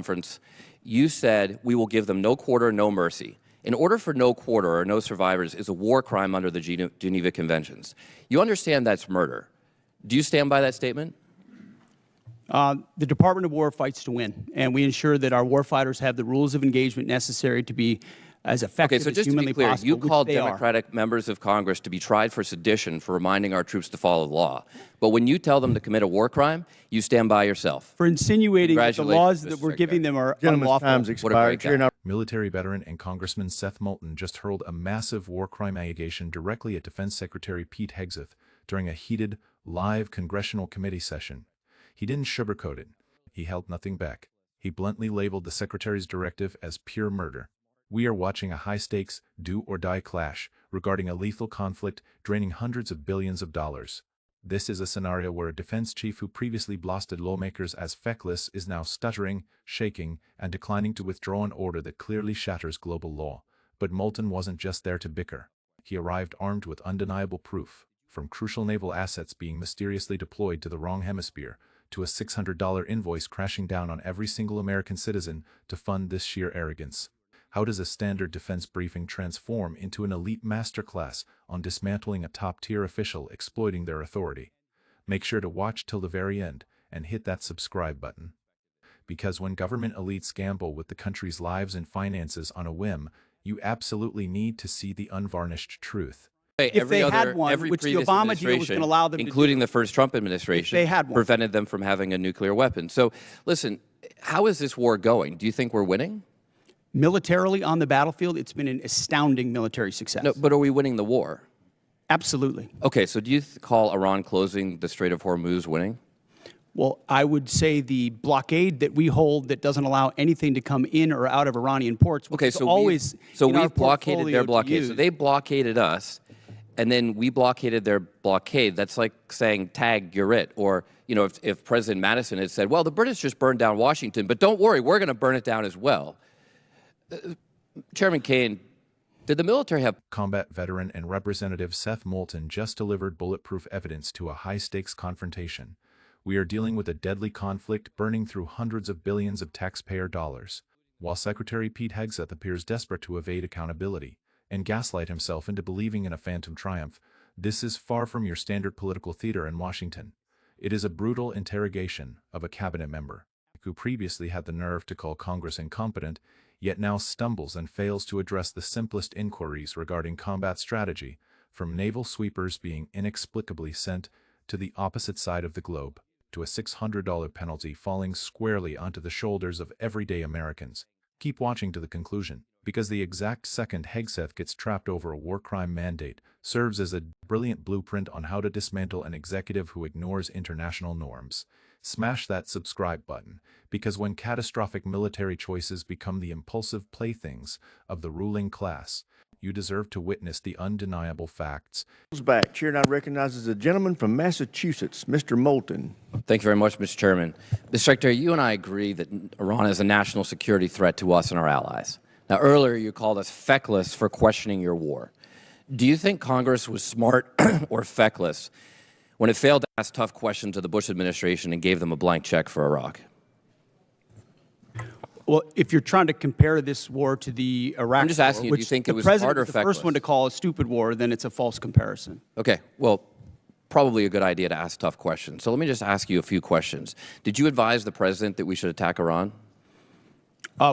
conference, you said we will give them no quarter, no mercy. In order for no quarter or no survivors is a war crime under the Geneva Conventions. You understand that's murder. Do you stand by that statement? The Department of War fights to win, and we ensure that our warfighters have the rules of engagement necessary to be as effective as humanly possible. Okay, so just to be clear, you called Democratic members of Congress to be tried for sedition for reminding our troops to follow the law. But when you tell them to commit a war crime, you stand by yourself. For insinuating that the laws that we're giving them are unlawful. Time's expired. Military veteran and Congressman Seth Moulton just hurled a massive war crime allegation directly at Defense Secretary Pete Hegseth during a heated, live Congressional committee session. He didn't sugarcoat it. He held nothing back. He bluntly labeled the Secretary's directive as pure murder. We are watching a high-stakes, do-or-die clash regarding a lethal conflict draining hundreds of billions of dollars. This is a scenario where a defense chief who previously blasted lawmakers as feckless is now stuttering, shaking, and declining to withdraw an order that clearly shatters global law. But Moulton wasn't just there to bicker. He arrived armed with undeniable proof, from crucial naval assets being mysteriously deployed to the wrong hemisphere, to a $600 invoice crashing down on every single American citizen to fund this sheer arrogance. How does a standard defense briefing transform into an elite masterclass on dismantling a top-tier official exploiting their authority? Make sure to watch till the very end and hit that subscribe button. Because when government elites gamble with the country's lives and finances on a whim, you absolutely need to see the unvarnished truth. If they had one, which the Obama deal was going to allow them to do, including the first Trump administration, they had one, prevented them from having a nuclear weapon. So, listen, how is this war going? Do you think we're winning? Militarily on the battlefield, it's been an astounding military success. No, but are we winning the war? Absolutely. Okay, so do you call Iran closing the Strait of Hormuz winning? Well, I would say the blockade that we hold that doesn't allow anything to come in or out of Iranian ports, which is always we've blockaded their blockade. So they blockaded us, and then we blockaded their blockade. That's like saying, tag, you're it. Or, you know, if President Madison had said, well, the British just burned down Washington, but don't worry, we're going to burn it down as well. Chairman Kane, did the military have... Combat veteran and Representative Seth Moulton just delivered bulletproof evidence to a high-stakes confrontation. We are dealing with a deadly conflict burning through hundreds of billions of taxpayer dollars, while Secretary Pete Hegseth appears desperate to evade accountability and gaslight himself into believing in a phantom triumph. This is far from your standard political theater in Washington. It is a brutal interrogation of a cabinet member who previously had the nerve to call Congress incompetent, yet now stumbles and fails to address the simplest inquiries regarding combat strategy, from naval sweepers being inexplicably sent to the opposite side of the globe, to a $600 penalty falling squarely onto the shoulders of everyday Americans. Keep watching to the conclusion, because the exact second Hegseth gets trapped over a war crime mandate serves as a brilliant blueprint on how to dismantle an executive who ignores international norms. Smash that subscribe button, because when catastrophic military choices become the impulsive playthings of the ruling class, you deserve to witness the undeniable facts. Back. Chair now recognizes a gentleman from Massachusetts, Mr. Moulton. Thank you very much, Mr. Chairman. Mr. Secretary, you and I agree that Iran is a national security threat to us and our allies. Now, earlier you called us feckless for questioning your war. Do you think Congress was smart or feckless when it failed to ask tough questions of the Bush administration and gave them a blank check for Iraq? Well, if you're trying to compare this war to the Iraq I'm just asking war, you, do you think it was smart smart or the feckless? first one to call a stupid war, then it's a false comparison. Okay, well, probably a good idea to ask tough questions. So let me just ask you a few questions. Did you advise the president that we should attack Iran?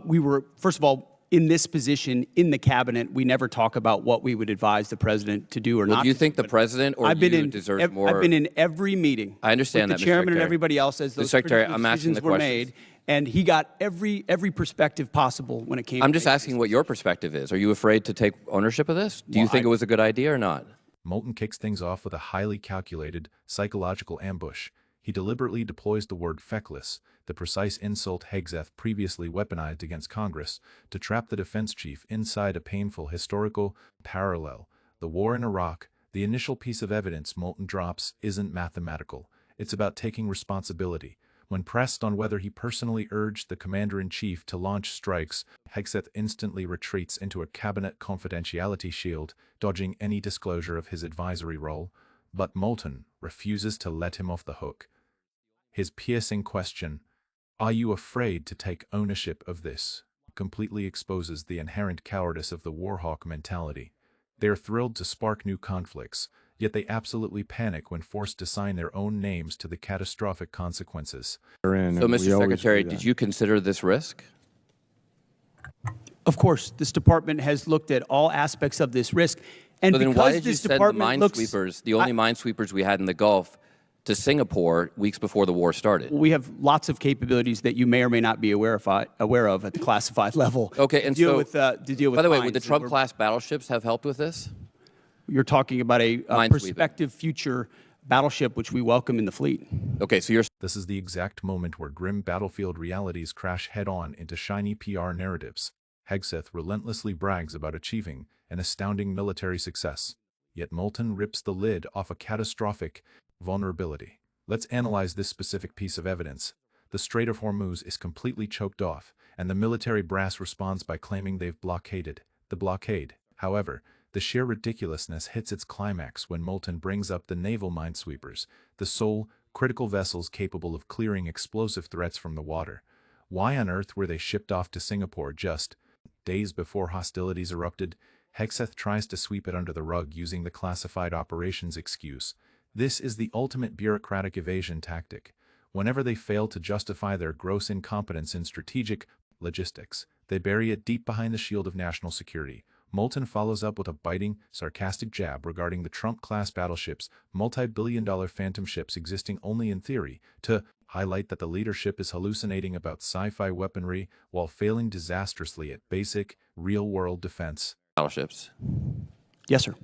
We were, first of all, in this position in the cabinet, we never talk about what we would advise the president to do or not. Do you think the president or you deserve more? I've been in every meeting. I understand with that, the chairman Mr. Secretary. And everybody else as those Secretary, I'm asking the decisions were questions. made, and he got every perspective possible when it came. I'm just asking what your perspective is. Are you afraid to take ownership of this? Do you think it was a good idea or not? Moulton kicks things off with a highly calculated, psychological ambush. He deliberately deploys the word feckless, the precise insult Hegseth previously weaponized against Congress, to trap the defense chief inside a painful historical parallel. The war in Iraq, the initial piece of evidence Moulton drops, isn't mathematical. It's about taking responsibility. When pressed on whether he personally urged the commander-in-chief to launch strikes, Hegseth instantly retreats into a cabinet confidentiality shield, dodging any disclosure of his advisory role. But Moulton refuses to let him off the hook. His piercing question, Are you afraid to take ownership of this? Completely exposes the inherent cowardice of the warhawk mentality. They are thrilled to spark new conflicts, yet they absolutely panic when forced to sign their own names to the catastrophic consequences. So, Mr. Secretary, did you consider this risk? Of course, this department has looked at all aspects of this risk. And So then because why did you this send the department looks, minesweepers, the only minesweepers we had in the Gulf, to Singapore weeks before the war started? we have lots of capabilities that you may or may not be aware of at the classified level. Okay, and to deal so, with, to deal with by the way, mines. would the Trump-class battleships have helped with this? You're talking about a Minesweeper. prospective future battleship, which we welcome in the fleet. Okay, so you're This is the exact moment where grim battlefield realities crash head-on into shiny PR narratives. Hegseth relentlessly brags about achieving an astounding military success, yet Moulton rips the lid off a catastrophic vulnerability. Let's analyze this specific piece of evidence. The Strait of Hormuz is completely choked off, and the military brass responds by claiming they've blockaded the blockade. However, the sheer ridiculousness hits its climax when Moulton brings up the naval minesweepers, the sole critical vessels capable of clearing explosive threats from the water. Why on earth were they shipped off to Singapore just days before hostilities erupted? Hegseth tries to sweep it under the rug using the classified operations excuse. This is the ultimate bureaucratic evasion tactic. Whenever they fail to justify their gross incompetence in strategic logistics, they bury it deep behind the shield of national security. Moulton follows up with a biting, sarcastic jab regarding the Trump-class battleships, multi-billion-dollar phantom ships existing only in theory, to highlight that the leadership is hallucinating about sci-fi weaponry while failing disastrously at basic, real-world defense. battleships. Yes, sir.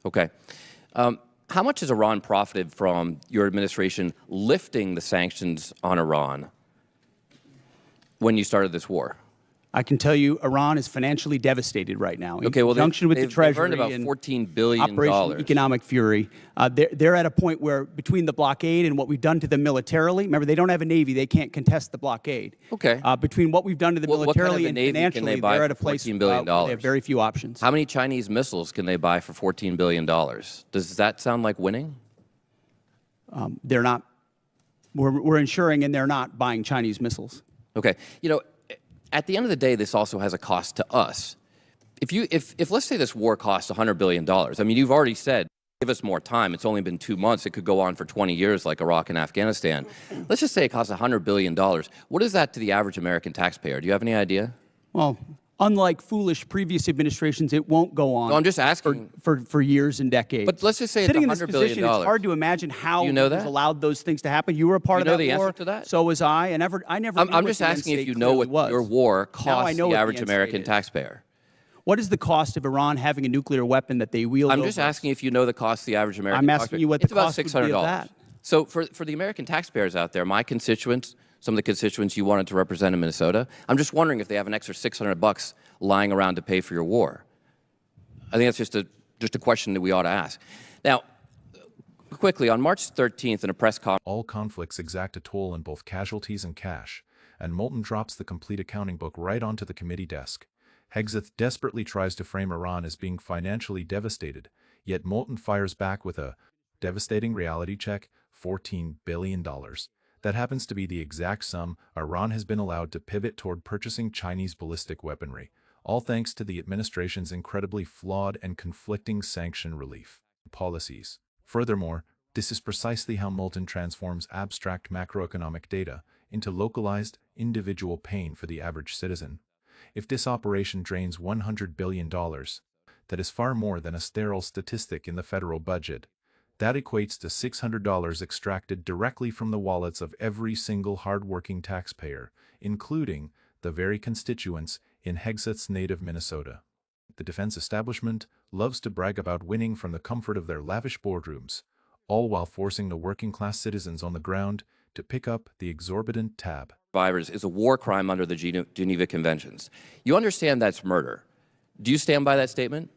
Okay. How much has Iran profited from your administration lifting the sanctions on Iran when you started this war? I can tell you Iran is financially devastated right now. Okay, well, in conjunction with the they've Treasury earned about and $14 billion. Operation Economic Fury. They're at a point where between the blockade and what we've done to them militarily, remember, they don't have a Navy. They can't contest the blockade. Okay. Between what we've done to them What kind of militarily a and Navy can financially, they buy they're at a for place $14 billion? where they have very few options. How many Chinese missiles can they buy for $14 billion? Does that sound like winning? They're not. We're ensuring, and they're not buying Chinese missiles. Okay. You know, at the end of the day, this also has a cost to us. If let's say this war costs $100 billion, I mean, you've already said, give us more time. It's only been 2 months. It could go on for 20 years like Iraq and Afghanistan. Let's just say it costs $100 billion. What is that to the average American taxpayer? Do you have any idea? Well, unlike foolish previous administrations, it won't go on. No, I'm just asking. For years and decades. But let's just say sitting it's in this $100 billion. position, it's hard to imagine how you know it was that? allowed those things to happen. You were a part You know of that the war. answer to that? So was I. And I never. I'm just asking if you know what your war costs the average American taxpayer. What is the cost of Iran having a nuclear weapon that they wield? I'm just asking if you know the cost of the average American I'm asking taxpayer. you what the It's about cost would be of that. So for the American taxpayers out there, my constituents, some of the constituents you wanted to represent in Minnesota, I'm just wondering if they have an extra $600 lying around to pay for your war. I think that's just a question that we ought to ask. Now, quickly, on March 13th in a press conference, All conflicts exact a toll in both casualties and cash, and Moulton drops the complete accounting book right onto the committee desk. Hegseth desperately tries to frame Iran as being financially devastated, yet Moulton fires back with a devastating reality check, $14 billion. That happens to be the exact sum Iran has been allowed to pivot toward purchasing Chinese ballistic weaponry, all thanks to the administration's incredibly flawed and conflicting sanction relief policies. Furthermore, this is precisely how Moulton transforms abstract macroeconomic data into localized, individual pain for the average citizen. If this operation drains $100 billion, that is far more than a sterile statistic in the federal budget. That equates to $600 extracted directly from the wallets of every single hard-working taxpayer, including the very constituents in Hegseth's native Minnesota. The defense establishment loves to brag about winning from the comfort of their lavish boardrooms, all while forcing the working-class citizens on the ground to pick up the exorbitant tab. survivors is a war crime under the Geneva Conventions. You understand that's murder. Do you stand by that statement?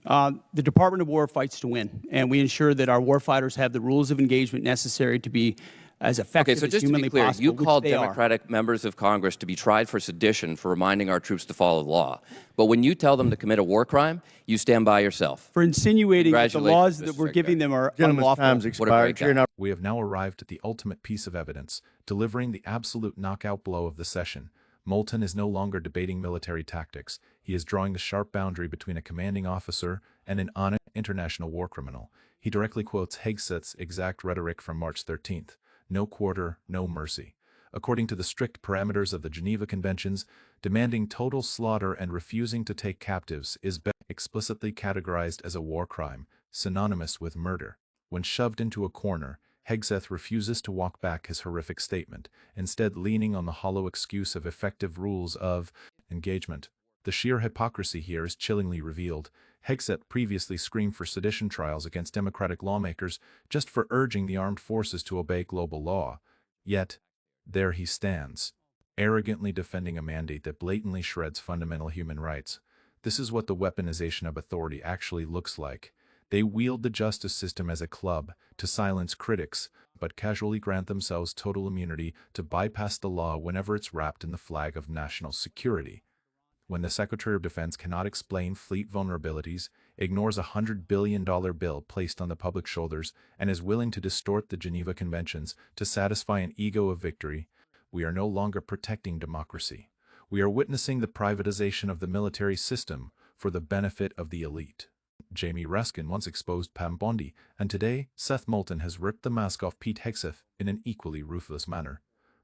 The Department of War fights to win, and we ensure that our warfighters have the rules of engagement necessary to be as Okay, effective so as just to humanly be clear, possible, you which called they are. Democratic members of Congress to be tried for sedition for reminding our troops to follow the law. But when you tell them to commit a war crime, you stand by yourself. For insinuating that the laws Congratulations, that Mr. we're giving them are Gentleman's unlawful. time's What a expired. great Chair guy. We have now arrived at the ultimate piece of evidence, delivering the absolute knockout blow of the session. Moulton is no longer debating military tactics. He is drawing the sharp boundary between a commanding officer and an honest international war criminal. He directly quotes Hegseth's exact rhetoric from March 13th. No quarter, no mercy. According to the strict parameters of the Geneva Conventions, demanding total slaughter and refusing to take captives is explicitly categorized as a war crime, synonymous with murder. When shoved into a corner, Hegseth refuses to walk back his horrific statement, instead leaning on the hollow excuse of effective rules of engagement. The sheer hypocrisy here is chillingly revealed. Hegseth previously screamed for sedition trials against Democratic lawmakers just for urging the armed forces to obey global law. Yet, there he stands, arrogantly defending a mandate that blatantly shreds fundamental human rights. This is what the weaponization of authority actually looks like. They wield the justice system as a club to silence critics, but casually grant themselves total immunity to bypass the law whenever it's wrapped in the flag of national security. When the Secretary of Defense cannot explain fleet vulnerabilities, ignores a $100 billion bill placed on the public shoulders, and is willing to distort the Geneva Conventions to satisfy an ego of victory, we are no longer protecting democracy. We are witnessing the privatization of the military system for the benefit of the elite. Jamie Raskin once exposed Pam Bondi, and today Seth Moulton has ripped the mask off Pete Hegseth in an equally ruthless manner.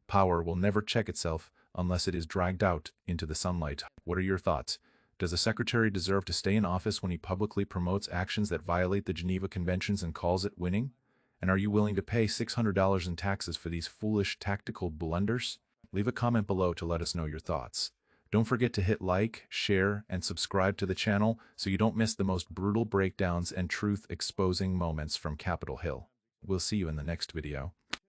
Power will never check itself unless it is dragged out into the sunlight. What are your thoughts? Does the Secretary deserve to stay in office when he publicly promotes actions that violate the Geneva Conventions and calls it winning? And are you willing to pay $600 in taxes for these foolish tactical blunders? Leave a comment below to let us know your thoughts. Don't forget to hit like, share, and subscribe to the channel so you don't miss the most brutal breakdowns and truth-exposing moments from Capitol Hill. We'll see you in the next video.